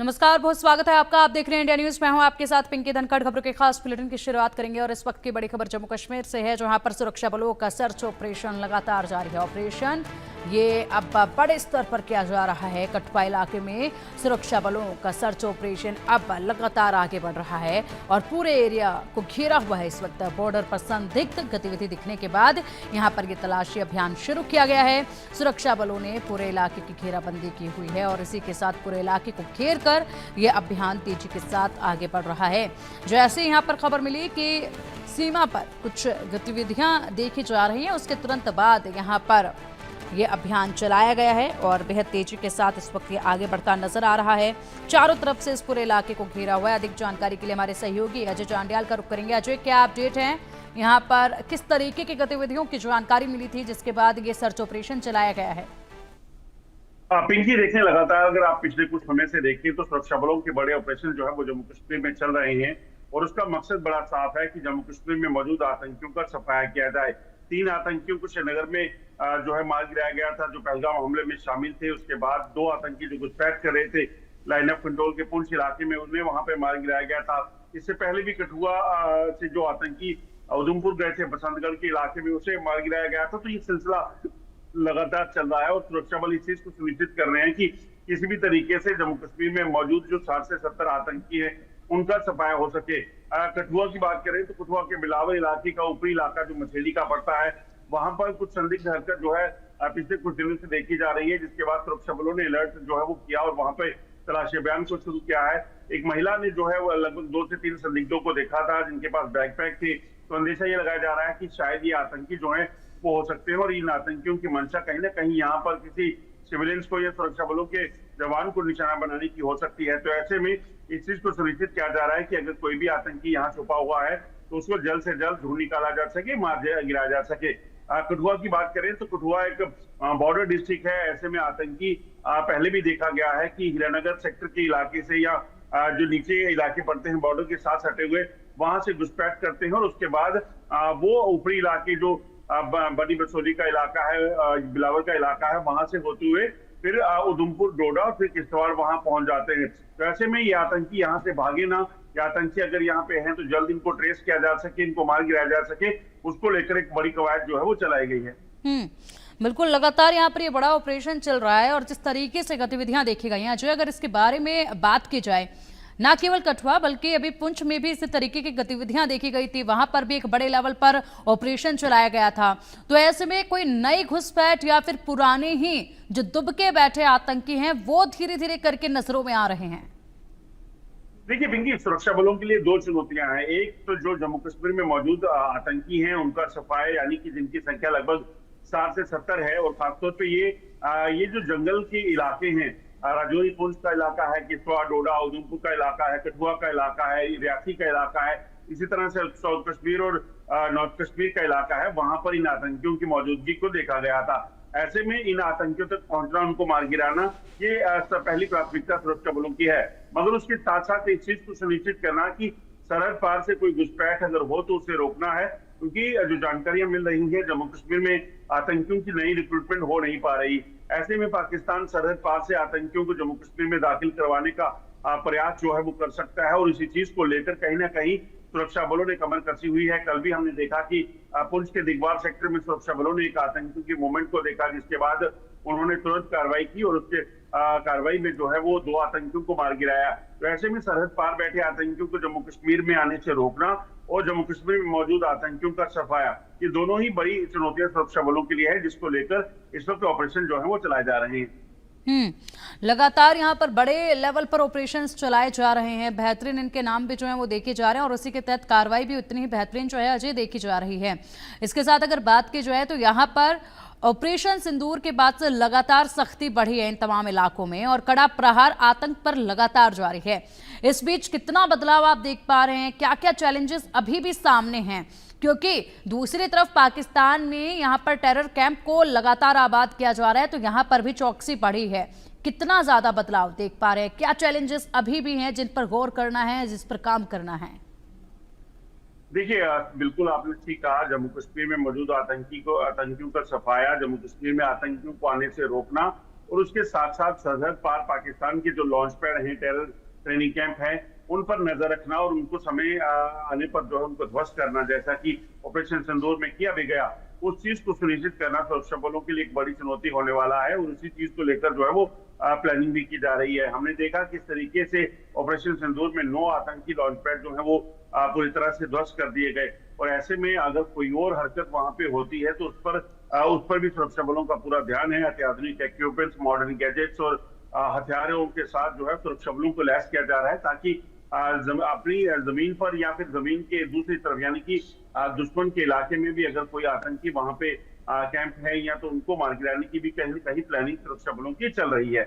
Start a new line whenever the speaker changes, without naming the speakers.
नमस्कार, बहुत स्वागत है आपका। आप देख रहे हैं इंडिया न्यूज। मैं हूं आपके साथ पिंकी धनखड़। खबरों के खास बुलेटिन की शुरुआत करेंगे और इस वक्त की बड़ी खबर जम्मू कश्मीर से है, जहां पर सुरक्षा बलों का सर्च ऑपरेशन लगातार जारी है। ऑपरेशन ये अब बड़े स्तर पर किया जा रहा है। कठुआ इलाके में सुरक्षा बलों का सर्च ऑपरेशन अब लगातार आगे बढ़ रहा है और पूरे एरिया को घेरा हुआ है। इस वक्त बॉर्डर पर संदिग्ध गतिविधि दिखने के बाद यहां पर ये तलाशी अभियान शुरू किया गया है। सुरक्षा बलों ने पूरे इलाके की घेराबंदी की हुई है और इसी के साथ पूरे इलाके को घेर कर ये अभियान तेजी के साथ आगे बढ़ रहा है। जैसे यहां पर खबर मिली कि सीमा पर कुछ गतिविधियां देखी जा रही हैं, उसके तुरंत बाद यहां पर ये अभियान चलाया गया है और बेहद तेजी के साथ इस वक्त ये आगे बढ़ता नजर आ रहा है। चारों तरफ से इस पूरे इलाके को घेरा हुआ है। अधिक जानकारी के लिए हमारे सहयोगी अजय चांडियाल का रुख करेंगे। अजय, क्या अपडेट है? यहाँ पर किस तरीके की गतिविधियों की जानकारी मिली थी जिसके बाद ये सर्च ऑपरेशन चलाया गया है?
पिंकी, देखें, लगातार अगर आप पिछले कुछ समय से देखें तो सुरक्षा बलों के बड़े ऑपरेशन जो है वो जम्मू कश्मीर में चल रहे हैं और उसका मकसद बड़ा साफ है कि जम्मू कश्मीर में मौजूद आतंकियों का सफाया किया जाए। 3 आतंकियों को श्रीनगर में जो है मार गिराया गया था, जो पहलगाम हमले में शामिल थे। उसके बाद 2 आतंकी जो घुसपैठ कर रहे थे लाइन ऑफ कंट्रोल के पुंछ इलाके में, उन्हें वहां पे मार गिराया गया था। इससे पहले भी कठुआ से जो आतंकी उधमपुर गए थे बसंतगढ़ के इलाके में, उसे मार गिराया गया था। तो ये सिलसिला लगातार चल रहा है और सुरक्षा बल इस चीज को सुनिश्चित कर रहे हैं कि किसी भी तरीके से जम्मू कश्मीर में मौजूद जो 60 से 70 आतंकी हैं उनका सफाया हो सके। कठुआ की बात करें तो कठुआ के बिलावर इलाके का ऊपरी इलाका जो मछली का पड़ता है, वहां पर कुछ संदिग्ध हरकत जो है पिछले कुछ दिनों से देखी जा रही है, जिसके बाद सुरक्षा बलों ने अलर्ट जो है वो किया और वहां पे तलाशी अभियान को शुरू किया है। एक महिला ने जो है वो लगभग 2 से 3 संदिग्धों को देखा था जिनके पास बैकपैक थे। तो अंदेशा ये लगाया जा रहा है कि शायद ये आतंकी जो है वो हो सकते हैं और इन आतंकियों की मंशा कहीं ना कहीं यहाँ पर किसी सिविलियंस को या सुरक्षा बलों के जवान को निशाना बनाने की हो सकती है। तो ऐसे में इस चीज को सुनिश्चित किया जा रहा है कि अगर कोई भी आतंकी यहाँ छुपा हुआ है तो उसको जल्द से जल्द ढूंढ निकाला जा सके, मार गिराया जा सके। कठुआ की बात करें तो कठुआ एक बॉर्डर डिस्ट्रिक्ट है। ऐसे में आतंकी पहले भी देखा गया है कि हीरानगर सेक्टर के इलाके से या जो नीचे इलाके पड़ते हैं बॉर्डर के साथ सटे हुए, वहां से घुसपैठ करते हैं और उसके बाद वो ऊपरी इलाके जो बड़ी बसोली का इलाका है, बिलावर का इलाका है, वहां से होते हुए फिर उधमपुर, डोडा और फिर किश्तवाड़ वहां पहुंच जाते हैं। तो ऐसे में ये आतंकी यहाँ से भागे ना, या आतंकी अगर यहाँ पे हैं तो जल्द इनको ट्रेस किया जा सके, इनको मार गिराया जा सके, उसको लेकर एक बड़ी कवायद जो है वो चलाई गई है।
बिल्कुल, लगातार यहाँ पर ये बड़ा ऑपरेशन चल रहा है और जिस तरीके से गतिविधियां देखी गई हैं, जो अगर इसके बारे में बात की जाए, ना केवल कठुआ बल्कि अभी पुंछ में भी इसी तरीके की गतिविधियां देखी गई थी, वहां पर भी एक बड़े लेवल पर ऑपरेशन चलाया गया था। तो ऐसे में कोई नई घुसपैठ या फिर पुराने ही जो दुबके बैठे आतंकी हैं वो धीरे धीरे करके नजरों में आ रहे हैं?
देखिए पिंकी, सुरक्षा बलों के लिए 2 चुनौतियां हैं। एक तो जो जम्मू कश्मीर में मौजूद आतंकी हैं उनका सफाया, यानी कि जिनकी संख्या लगभग 60 से 70 है, और खासतौर पे ये जो जंगल के इलाके हैं, राजौरी पुंछ का इलाका है, किश्तवाड़, डोडा, उधमपुर का इलाका है, कठुआ का इलाका है, रियासी का इलाका है, इसी तरह से साउथ कश्मीर और नॉर्थ कश्मीर का इलाका है, वहां पर इन आतंकियों की मौजूदगी को देखा गया था। ऐसे में इन आतंकियों तक पहुंचना, उनको मार गिराना, ये पहली प्राथमिकता सुरक्षा बलों की है। मगर उसके साथ साथ इस चीज को सुनिश्चित करना कि सरहद पार से कोई घुसपैठ अगर हो तो उसे रोकना है, क्योंकि जो जानकारियां मिल रही हैं जम्मू कश्मीर में आतंकियों की नई रिक्रूटमेंट हो नहीं पा रही। ऐसे में पाकिस्तान सरहद पार से आतंकियों को जम्मू कश्मीर में दाखिल करवाने का प्रयास जो है वो कर सकता है और इसी चीज को लेकर कहीं ना कहीं सुरक्षा बलों ने कमर कसी हुई है। कल भी हमने देखा कि पुंछ के दिगवार सेक्टर में सुरक्षा बलों ने एक आतंकियों की मूवमेंट को देखा, जिसके बाद उन्होंने तुरंत कार्रवाई की और उसके कार्रवाई में जो है वो 2 आतंकियों को मार गिराया। तो ऐसे में सरहद पार बैठे आतंकियों को जम्मू कश्मीर में आने से रोकना और जम्मू कश्मीर में मौजूद आतंकियों का सफाया, ये दोनों ही बड़ी चुनौतियां सुरक्षा बलों के लिए है, जिसको लेकर इस वक्त ऑपरेशन जो है वो चलाए जा रहे हैं।
लगातार यहाँ पर बड़े लेवल पर ऑपरेशंस चलाए जा रहे हैं। बेहतरीन इनके नाम भी जो है वो देखे जा रहे हैं और उसी के तहत कार्रवाई भी उतनी ही बेहतरीन जो है अजय देखी जा रही है। इसके साथ अगर बात की जाए तो यहाँ पर ऑपरेशन सिंदूर के बाद से लगातार सख्ती बढ़ी है इन तमाम इलाकों में और कड़ा प्रहार आतंक पर लगातार जारी है। इस बीच कितना बदलाव आप देख पा रहे हैं? क्या क्या चैलेंजेस अभी भी सामने हैं? क्योंकि दूसरी तरफ पाकिस्तान में यहाँ पर टेरर कैंप को लगातार आबाद किया जा रहा है, तो यहाँ पर भी चौकसी बढ़ी है। कितना ज्यादा बदलाव देख पा रहे हैं? क्या चैलेंजेस अभी भी हैं जिन पर गौर करना है, जिस पर काम करना है?
देखिए, बिल्कुल आपने ठीक कहा। जम्मू कश्मीर में मौजूद आतंकियों का सफाया, जम्मू कश्मीर में आतंकियों को आने से रोकना और उसके साथ साथ सरहद पार पाकिस्तान के जो लॉन्च पैड हैं, टेरर ट्रेनिंग कैंप है, उन पर नजर रखना और उनको समय आने पर जो है उनको ध्वस्त करना, जैसा कि ऑपरेशन सिंदूर में किया भी गया, उस चीज को सुनिश्चित करना सुरक्षा बलों के लिए एक बड़ी चुनौती होने वाला है। और उसी चीज को लेकर जो है वो प्लानिंग भी की जा रही है। हमने देखा किस तरीके से ऑपरेशन सिंदूर में 9 आतंकी लॉन्च पैड जो है वो पूरी तरह से ध्वस्त कर दिए गए, और ऐसे में अगर कोई और हरकत वहां पे होती है तो उस पर भी सुरक्षा बलों का पूरा ध्यान है। अत्याधुनिक इक्विपमेंट्स, मॉडर्न गैजेट्स और हथियारों के साथ जो है सुरक्षा बलों को लैस किया जा रहा है, ताकि अपनी जमीन पर या फिर जमीन के दूसरी तरफ यानी कि दुश्मन के इलाके में भी अगर कोई आतंकी वहां पे कैंप है या तो उनको मार गिराने की भी कहीं न कहीं प्लानिंग सुरक्षा बलों की चल रही है।